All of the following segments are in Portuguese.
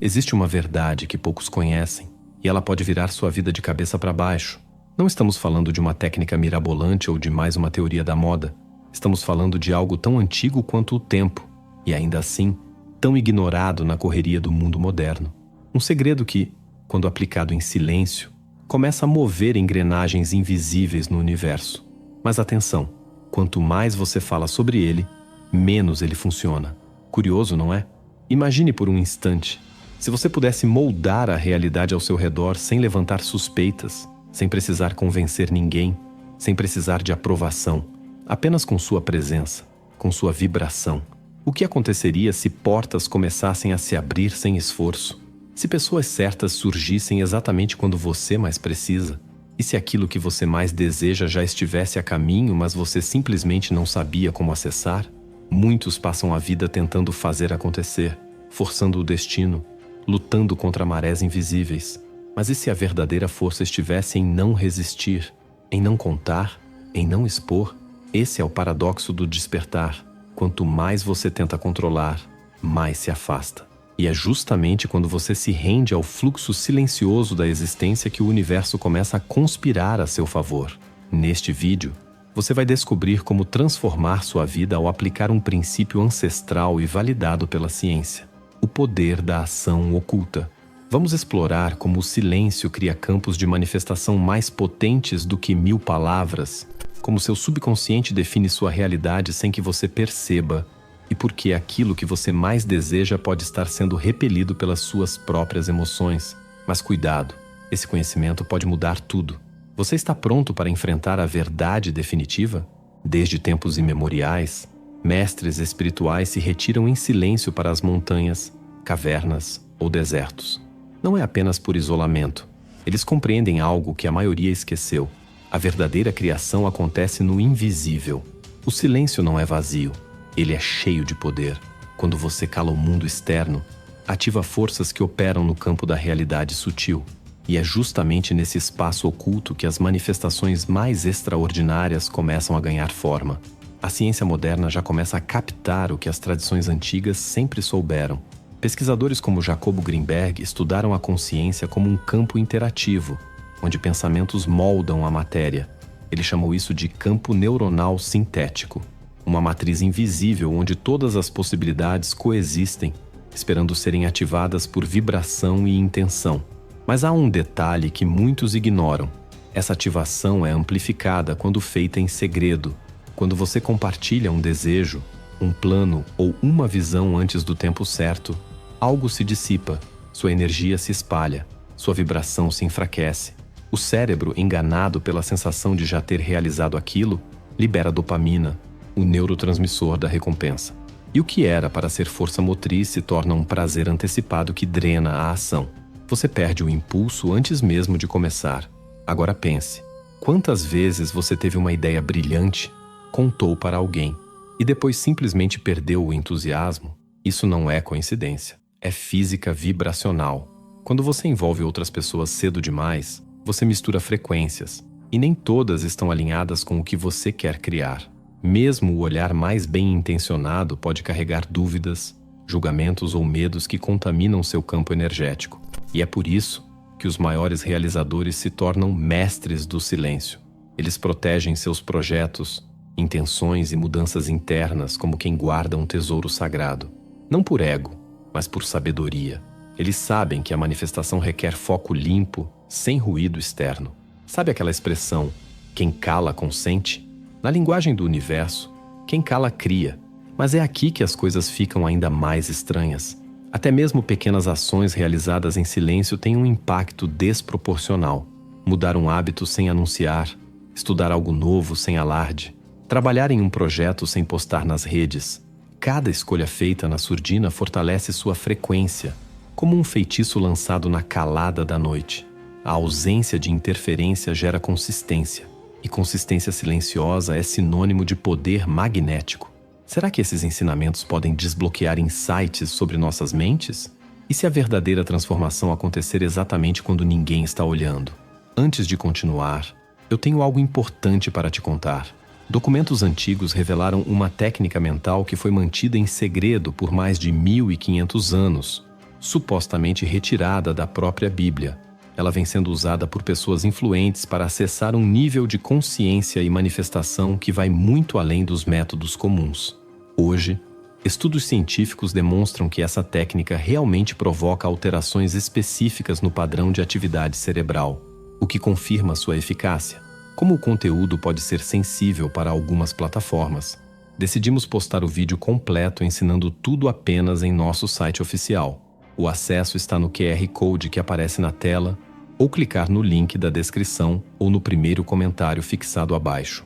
Existe uma verdade que poucos conhecem, e ela pode virar sua vida de cabeça para baixo. Não estamos falando de uma técnica mirabolante ou de mais uma teoria da moda. Estamos falando de algo tão antigo quanto o tempo, e ainda assim, tão ignorado na correria do mundo moderno. Um segredo que, quando aplicado em silêncio, começa a mover engrenagens invisíveis no universo. Mas atenção, quanto mais você fala sobre ele, menos ele funciona. Curioso, não é? Imagine por um instante, se você pudesse moldar a realidade ao seu redor sem levantar suspeitas, sem precisar convencer ninguém, sem precisar de aprovação, apenas com sua presença, com sua vibração. O que aconteceria se portas começassem a se abrir sem esforço? Se pessoas certas surgissem exatamente quando você mais precisa? E se aquilo que você mais deseja já estivesse a caminho, mas você simplesmente não sabia como acessar? Muitos passam a vida tentando fazer acontecer, forçando o destino, lutando contra marés invisíveis. Mas e se a verdadeira força estivesse em não resistir, em não contar, em não expor? Esse é o paradoxo do despertar. Quanto mais você tenta controlar, mais se afasta. E é justamente quando você se rende ao fluxo silencioso da existência que o universo começa a conspirar a seu favor. Neste vídeo, você vai descobrir como transformar sua vida ao aplicar um princípio ancestral e validado pela ciência: o poder da ação oculta. Vamos explorar como o silêncio cria campos de manifestação mais potentes do que 1000 palavras, como seu subconsciente define sua realidade sem que você perceba, e porque aquilo que você mais deseja pode estar sendo repelido pelas suas próprias emoções. Mas cuidado, esse conhecimento pode mudar tudo. Você está pronto para enfrentar a verdade definitiva? Desde tempos imemoriais, mestres espirituais se retiram em silêncio para as montanhas, cavernas ou desertos. Não é apenas por isolamento. Eles compreendem algo que a maioria esqueceu. A verdadeira criação acontece no invisível. O silêncio não é vazio. Ele é cheio de poder. Quando você cala o mundo externo, ativa forças que operam no campo da realidade sutil. E é justamente nesse espaço oculto que as manifestações mais extraordinárias começam a ganhar forma. A ciência moderna já começa a captar o que as tradições antigas sempre souberam. Pesquisadores como Jacobo Greenberg estudaram a consciência como um campo interativo, onde pensamentos moldam a matéria. Ele chamou isso de campo neuronal sintético, uma matriz invisível onde todas as possibilidades coexistem, esperando serem ativadas por vibração e intenção. Mas há um detalhe que muitos ignoram. Essa ativação é amplificada quando feita em segredo. Quando você compartilha um desejo, um plano ou uma visão antes do tempo certo, algo se dissipa, sua energia se espalha, sua vibração se enfraquece. O cérebro, enganado pela sensação de já ter realizado aquilo, libera dopamina, o neurotransmissor da recompensa. E o que era para ser força motriz se torna um prazer antecipado que drena a ação. Você perde o impulso antes mesmo de começar. Agora pense, quantas vezes você teve uma ideia brilhante, contou para alguém, e depois simplesmente perdeu o entusiasmo? Isso não é coincidência, é física vibracional. Quando você envolve outras pessoas cedo demais, você mistura frequências, e nem todas estão alinhadas com o que você quer criar. Mesmo o olhar mais bem intencionado pode carregar dúvidas, julgamentos ou medos que contaminam seu campo energético. E é por isso que os maiores realizadores se tornam mestres do silêncio. Eles protegem seus projetos, intenções e mudanças internas como quem guarda um tesouro sagrado. Não por ego, mas por sabedoria. Eles sabem que a manifestação requer foco limpo, sem ruído externo. Sabe aquela expressão, quem cala consente? Na linguagem do universo, quem cala cria. Mas é aqui que as coisas ficam ainda mais estranhas. Até mesmo pequenas ações realizadas em silêncio têm um impacto desproporcional. Mudar um hábito sem anunciar, estudar algo novo sem alarde, trabalhar em um projeto sem postar nas redes. Cada escolha feita na surdina fortalece sua frequência, como um feitiço lançado na calada da noite. A ausência de interferência gera consistência, e consistência silenciosa é sinônimo de poder magnético. Será que esses ensinamentos podem desbloquear insights sobre nossas mentes? E se a verdadeira transformação acontecer exatamente quando ninguém está olhando? Antes de continuar, eu tenho algo importante para te contar. Documentos antigos revelaram uma técnica mental que foi mantida em segredo por mais de 1500 anos. supostamente retirada da própria Bíblia. Ela vem sendo usada por pessoas influentes para acessar um nível de consciência e manifestação que vai muito além dos métodos comuns. Hoje, estudos científicos demonstram que essa técnica realmente provoca alterações específicas no padrão de atividade cerebral, o que confirma sua eficácia. Como o conteúdo pode ser sensível para algumas plataformas, decidimos postar o vídeo completo ensinando tudo apenas em nosso site oficial. O acesso está no QR Code que aparece na tela ou clicar no link da descrição ou no primeiro comentário fixado abaixo.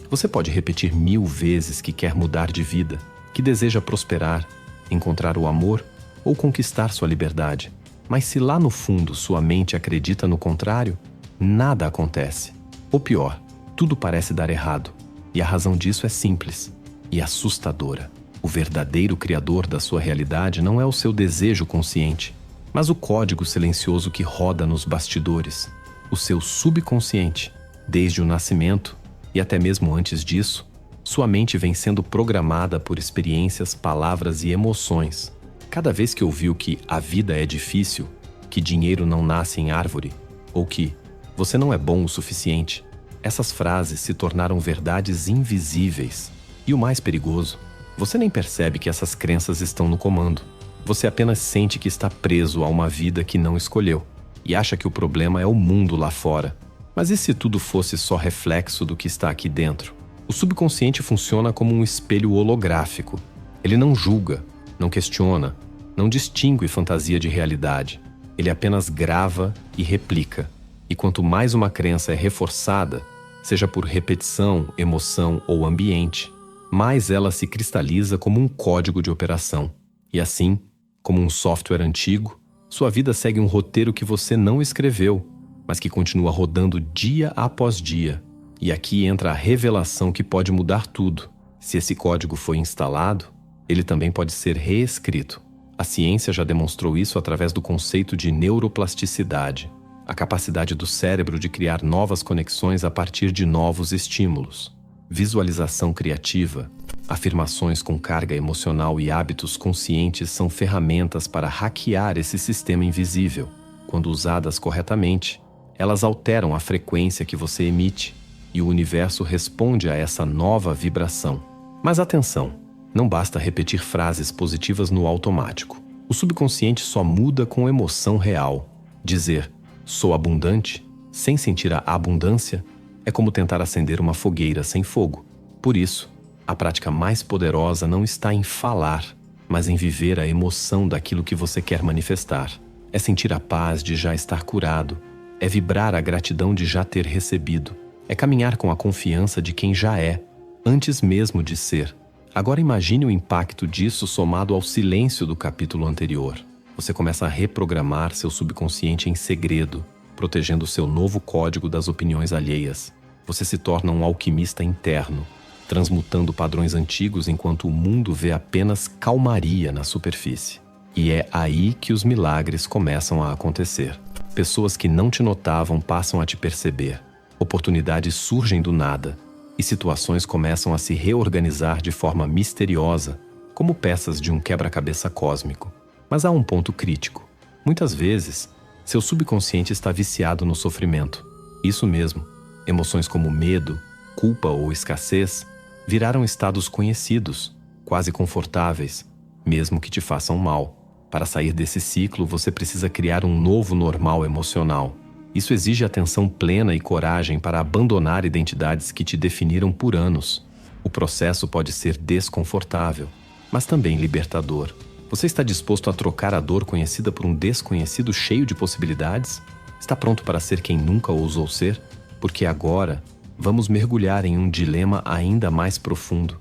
Você pode repetir 1000 vezes que quer mudar de vida, que deseja prosperar, encontrar o amor ou conquistar sua liberdade. Mas se lá no fundo sua mente acredita no contrário, nada acontece. Ou pior, tudo parece dar errado. E a razão disso é simples e assustadora. O verdadeiro criador da sua realidade não é o seu desejo consciente, mas o código silencioso que roda nos bastidores, o seu subconsciente. Desde o nascimento, e até mesmo antes disso, sua mente vem sendo programada por experiências, palavras e emoções. Cada vez que ouviu que a vida é difícil, que dinheiro não nasce em árvore, ou que você não é bom o suficiente, essas frases se tornaram verdades invisíveis. E o mais perigoso, você nem percebe que essas crenças estão no comando. Você apenas sente que está preso a uma vida que não escolheu e acha que o problema é o mundo lá fora. Mas e se tudo fosse só reflexo do que está aqui dentro? O subconsciente funciona como um espelho holográfico. Ele não julga, não questiona, não distingue fantasia de realidade. Ele apenas grava e replica. E quanto mais uma crença é reforçada, seja por repetição, emoção ou ambiente, mais ela se cristaliza como um código de operação. E assim, como um software antigo, sua vida segue um roteiro que você não escreveu, mas que continua rodando dia após dia. E aqui entra a revelação que pode mudar tudo. Se esse código foi instalado, ele também pode ser reescrito. A ciência já demonstrou isso através do conceito de neuroplasticidade, a capacidade do cérebro de criar novas conexões a partir de novos estímulos. Visualização criativa, afirmações com carga emocional e hábitos conscientes são ferramentas para hackear esse sistema invisível. Quando usadas corretamente, elas alteram a frequência que você emite e o universo responde a essa nova vibração. Mas atenção, não basta repetir frases positivas no automático. O subconsciente só muda com emoção real. Dizer "sou abundante", sem sentir a abundância, é como tentar acender uma fogueira sem fogo. Por isso, a prática mais poderosa não está em falar, mas em viver a emoção daquilo que você quer manifestar. É sentir a paz de já estar curado, é vibrar a gratidão de já ter recebido, é caminhar com a confiança de quem já é, antes mesmo de ser. Agora imagine o impacto disso somado ao silêncio do capítulo anterior. Você começa a reprogramar seu subconsciente em segredo, protegendo seu novo código das opiniões alheias. Você se torna um alquimista interno, transmutando padrões antigos enquanto o mundo vê apenas calmaria na superfície. E é aí que os milagres começam a acontecer. Pessoas que não te notavam passam a te perceber. Oportunidades surgem do nada e situações começam a se reorganizar de forma misteriosa, como peças de um quebra-cabeça cósmico. Mas há um ponto crítico. Muitas vezes, seu subconsciente está viciado no sofrimento. Isso mesmo, emoções como medo, culpa ou escassez viraram estados conhecidos, quase confortáveis, mesmo que te façam mal. Para sair desse ciclo, você precisa criar um novo normal emocional. Isso exige atenção plena e coragem para abandonar identidades que te definiram por anos. O processo pode ser desconfortável, mas também libertador. Você está disposto a trocar a dor conhecida por um desconhecido cheio de possibilidades? Está pronto para ser quem nunca ousou ser? Porque agora, vamos mergulhar em um dilema ainda mais profundo.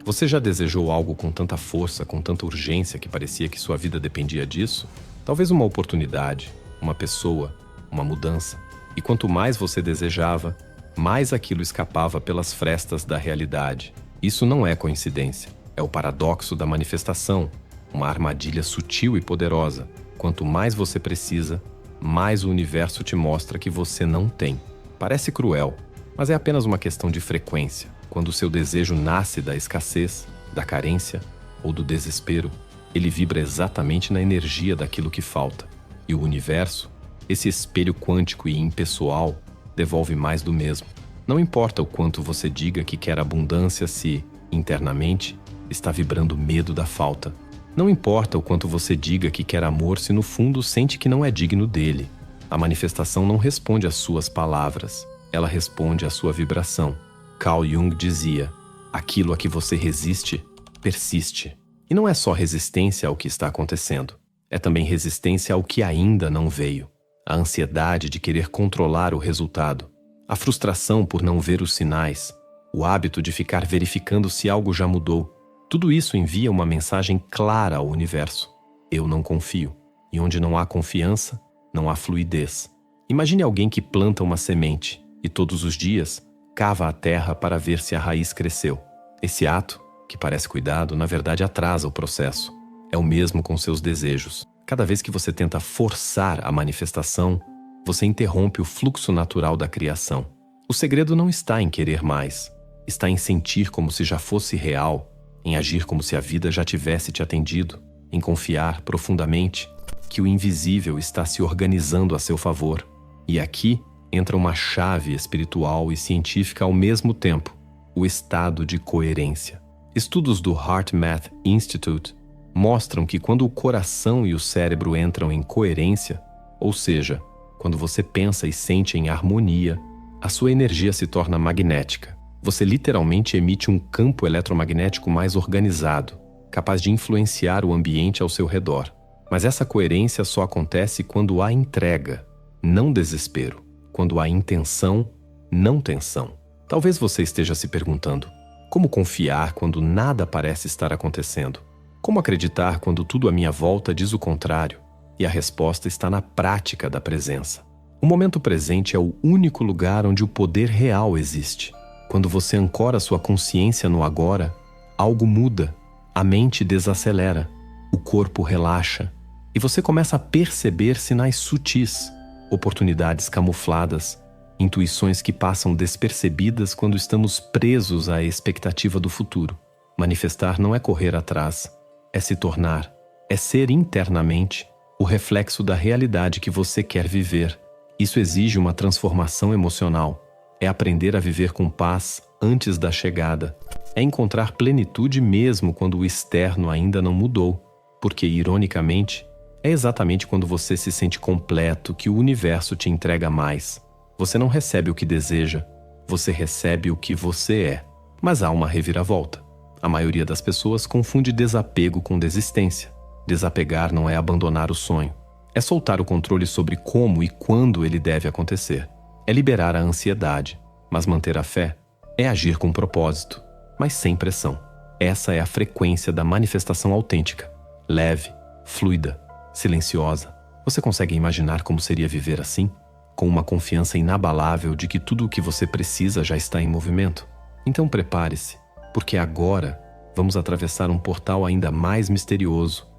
Você já desejou algo com tanta força, com tanta urgência que parecia que sua vida dependia disso? Talvez uma oportunidade, uma pessoa, uma mudança. E quanto mais você desejava, mais aquilo escapava pelas frestas da realidade. Isso não é coincidência. É o paradoxo da manifestação, uma armadilha sutil e poderosa. Quanto mais você precisa, mais o universo te mostra que você não tem. Parece cruel, mas é apenas uma questão de frequência. Quando o seu desejo nasce da escassez, da carência ou do desespero, ele vibra exatamente na energia daquilo que falta. E o universo, esse espelho quântico e impessoal, devolve mais do mesmo. Não importa o quanto você diga que quer abundância se, internamente, está vibrando medo da falta. Não importa o quanto você diga que quer amor se no fundo sente que não é digno dele. A manifestação não responde às suas palavras, ela responde à sua vibração. Carl Jung dizia: aquilo a que você resiste, persiste. E não é só resistência ao que está acontecendo, é também resistência ao que ainda não veio. A ansiedade de querer controlar o resultado, a frustração por não ver os sinais, o hábito de ficar verificando se algo já mudou. Tudo isso envia uma mensagem clara ao universo: eu não confio. E onde não há confiança, não há fluidez. Imagine alguém que planta uma semente e todos os dias cava a terra para ver se a raiz cresceu. Esse ato, que parece cuidado, na verdade atrasa o processo. É o mesmo com seus desejos. Cada vez que você tenta forçar a manifestação, você interrompe o fluxo natural da criação. O segredo não está em querer mais, está em sentir como se já fosse real, em agir como se a vida já tivesse te atendido, em confiar profundamente que o invisível está se organizando a seu favor. E aqui entra uma chave espiritual e científica ao mesmo tempo: o estado de coerência. Estudos do HeartMath Institute mostram que quando o coração e o cérebro entram em coerência, ou seja, quando você pensa e sente em harmonia, a sua energia se torna magnética. Você literalmente emite um campo eletromagnético mais organizado, capaz de influenciar o ambiente ao seu redor. Mas essa coerência só acontece quando há entrega, não desespero. Quando há intenção, não tensão. Talvez você esteja se perguntando: como confiar quando nada parece estar acontecendo? Como acreditar quando tudo à minha volta diz o contrário? E a resposta está na prática da presença. O momento presente é o único lugar onde o poder real existe. Quando você ancora sua consciência no agora, algo muda, a mente desacelera, o corpo relaxa e você começa a perceber sinais sutis, oportunidades camufladas, intuições que passam despercebidas quando estamos presos à expectativa do futuro. Manifestar não é correr atrás, é se tornar, é ser internamente o reflexo da realidade que você quer viver. Isso exige uma transformação emocional. É aprender a viver com paz antes da chegada. É encontrar plenitude mesmo quando o externo ainda não mudou. Porque, ironicamente, é exatamente quando você se sente completo que o universo te entrega mais. Você não recebe o que deseja, você recebe o que você é. Mas há uma reviravolta. A maioria das pessoas confunde desapego com desistência. Desapegar não é abandonar o sonho. É soltar o controle sobre como e quando ele deve acontecer. É liberar a ansiedade, mas manter a fé é agir com propósito, mas sem pressão. Essa é a frequência da manifestação autêntica, leve, fluida, silenciosa. Você consegue imaginar como seria viver assim? Com uma confiança inabalável de que tudo o que você precisa já está em movimento? Então prepare-se, porque agora vamos atravessar um portal ainda mais misterioso.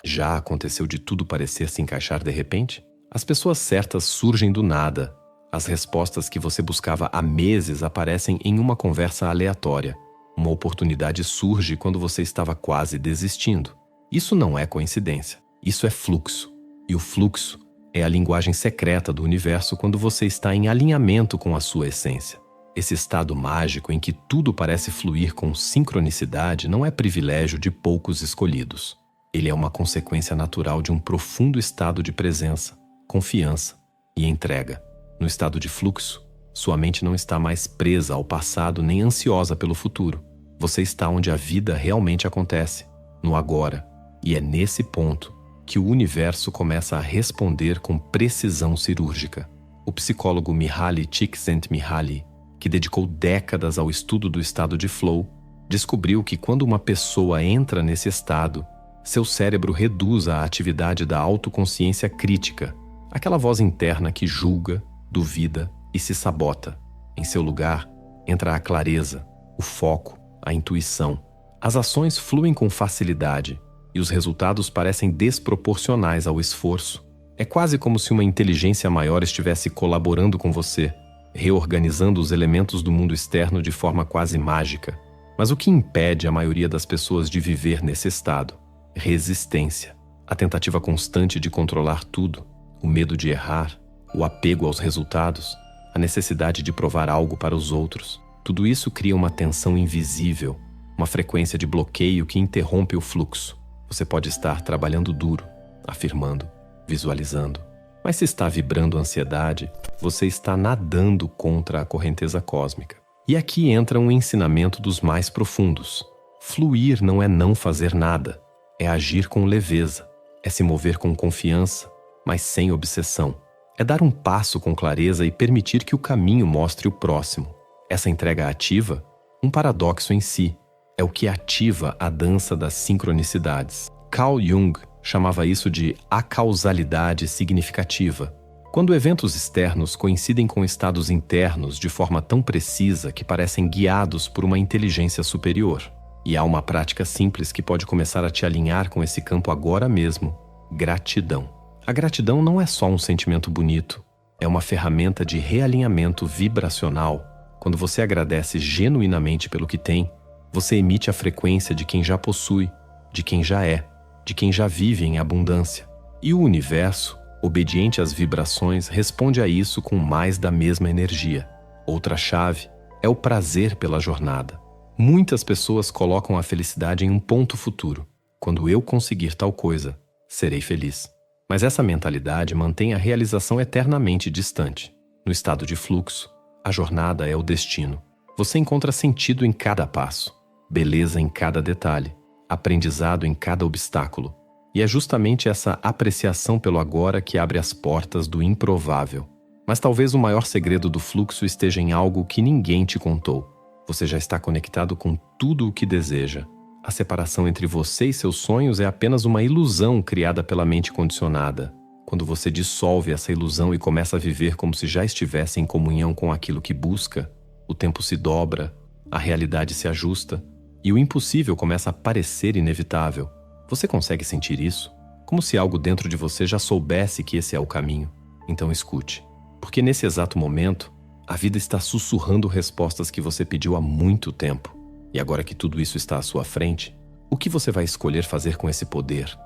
Já aconteceu de tudo parecer se encaixar de repente? As pessoas certas surgem do nada. As respostas que você buscava há meses aparecem em uma conversa aleatória. Uma oportunidade surge quando você estava quase desistindo. Isso não é coincidência. Isso é fluxo. E o fluxo é a linguagem secreta do universo quando você está em alinhamento com a sua essência. Esse estado mágico em que tudo parece fluir com sincronicidade não é privilégio de poucos escolhidos. Ele é uma consequência natural de um profundo estado de presença, confiança e entrega. No estado de fluxo, sua mente não está mais presa ao passado nem ansiosa pelo futuro. Você está onde a vida realmente acontece, no agora. E é nesse ponto que o universo começa a responder com precisão cirúrgica. O psicólogo Mihaly Csikszentmihalyi, que dedicou décadas ao estudo do estado de flow, descobriu que quando uma pessoa entra nesse estado, seu cérebro reduz a atividade da autoconsciência crítica, aquela voz interna que julga, duvida e se sabota. Em seu lugar, entra a clareza, o foco, a intuição, As ações fluem com facilidade e os resultados parecem desproporcionais ao esforço. É quase como se uma inteligência maior estivesse colaborando com você, reorganizando os elementos do mundo externo de forma quase mágica. Mas o que impede a maioria das pessoas de viver nesse estado? Resistência. A tentativa constante de controlar tudo, o medo de errar, o apego aos resultados, a necessidade de provar algo para os outros. Tudo isso cria uma tensão invisível, uma frequência de bloqueio que interrompe o fluxo. Você pode estar trabalhando duro, afirmando, visualizando, mas se está vibrando ansiedade, você está nadando contra a correnteza cósmica. E aqui entra um ensinamento dos mais profundos. Fluir não é não fazer nada, é agir com leveza, é se mover com confiança, mas sem obsessão. É dar um passo com clareza e permitir que o caminho mostre o próximo. Essa entrega ativa, um paradoxo em si, é o que ativa a dança das sincronicidades. Carl Jung chamava isso de acausalidade significativa. Quando eventos externos coincidem com estados internos de forma tão precisa que parecem guiados por uma inteligência superior. E há uma prática simples que pode começar a te alinhar com esse campo agora mesmo: gratidão. A gratidão não é só um sentimento bonito, é uma ferramenta de realinhamento vibracional. Quando você agradece genuinamente pelo que tem, você emite a frequência de quem já possui, de quem já é, de quem já vive em abundância. E o universo, obediente às vibrações, responde a isso com mais da mesma energia. Outra chave é o prazer pela jornada. Muitas pessoas colocam a felicidade em um ponto futuro. Quando eu conseguir tal coisa, serei feliz. Mas essa mentalidade mantém a realização eternamente distante. No estado de fluxo, a jornada é o destino. Você encontra sentido em cada passo, beleza em cada detalhe, aprendizado em cada obstáculo. E é justamente essa apreciação pelo agora que abre as portas do improvável. Mas talvez o maior segredo do fluxo esteja em algo que ninguém te contou. Você já está conectado com tudo o que deseja. A separação entre você e seus sonhos é apenas uma ilusão criada pela mente condicionada. Quando você dissolve essa ilusão e começa a viver como se já estivesse em comunhão com aquilo que busca, o tempo se dobra, a realidade se ajusta e o impossível começa a parecer inevitável. Você consegue sentir isso? Como se algo dentro de você já soubesse que esse é o caminho. Então escute, porque nesse exato momento, a vida está sussurrando respostas que você pediu há muito tempo. E agora que tudo isso está à sua frente, o que você vai escolher fazer com esse poder?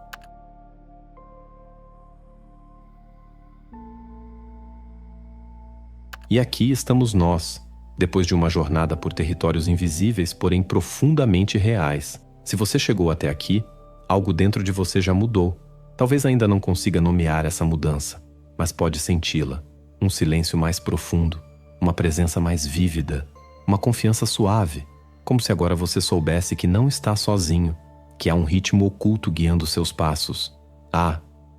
E aqui estamos nós, depois de uma jornada por territórios invisíveis, porém profundamente reais. Se você chegou até aqui, algo dentro de você já mudou. Talvez ainda não consiga nomear essa mudança, mas pode senti-la. Um silêncio mais profundo, uma presença mais vívida, uma confiança suave, como se agora você soubesse que não está sozinho, que há um ritmo oculto guiando seus passos.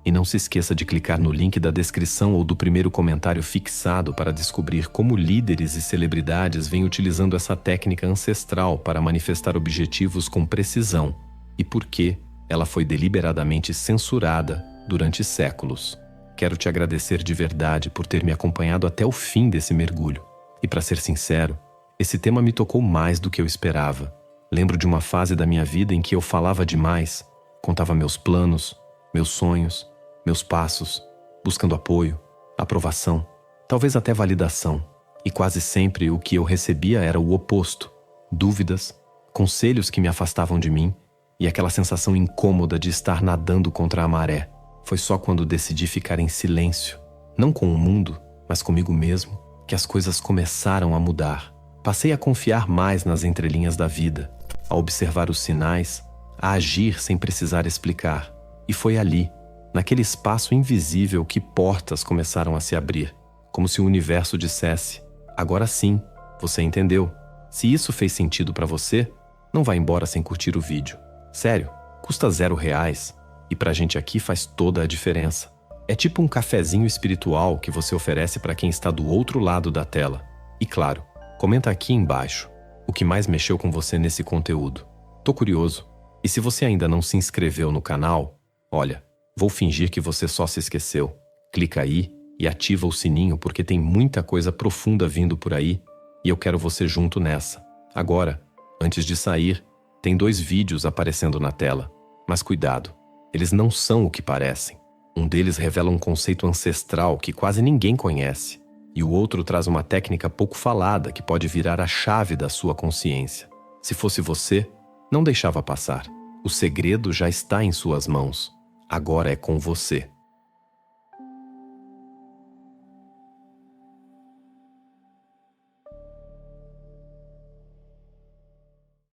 E não se esqueça de clicar no link da descrição ou do primeiro comentário fixado para descobrir como líderes e celebridades vêm utilizando essa técnica ancestral para manifestar objetivos com precisão e por que ela foi deliberadamente censurada durante séculos. Quero te agradecer de verdade por ter me acompanhado até o fim desse mergulho. E para ser sincero, esse tema me tocou mais do que eu esperava. Lembro de uma fase da minha vida em que eu falava demais, contava meus planos, meus sonhos, meus passos, buscando apoio, aprovação, talvez até validação. E quase sempre o que eu recebia era o oposto: dúvidas, conselhos que me afastavam de mim e aquela sensação incômoda de estar nadando contra a maré. Foi só quando decidi ficar em silêncio, não com o mundo, mas comigo mesmo, que as coisas começaram a mudar. Passei a confiar mais nas entrelinhas da vida, a observar os sinais, a agir sem precisar explicar. E foi ali, naquele espaço invisível, que portas começaram a se abrir, como se o universo dissesse: agora sim, você entendeu. Se isso fez sentido para você, não vá embora sem curtir o vídeo. Sério, custa R$0 e pra gente aqui faz toda a diferença. É tipo um cafezinho espiritual que você oferece para quem está do outro lado da tela. E claro, comenta aqui embaixo o que mais mexeu com você nesse conteúdo. Tô curioso. E se você ainda não se inscreveu no canal, olha, vou fingir que você só se esqueceu. Clica aí e ativa o sininho porque tem muita coisa profunda vindo por aí e eu quero você junto nessa. Agora, antes de sair, Tem 2 vídeos aparecendo na tela, mas cuidado, eles não são o que parecem. Um deles revela um conceito ancestral que quase ninguém conhece, e o outro traz uma técnica pouco falada que pode virar a chave da sua consciência. Se fosse você, não deixava passar. O segredo já está em suas mãos. Agora é com você.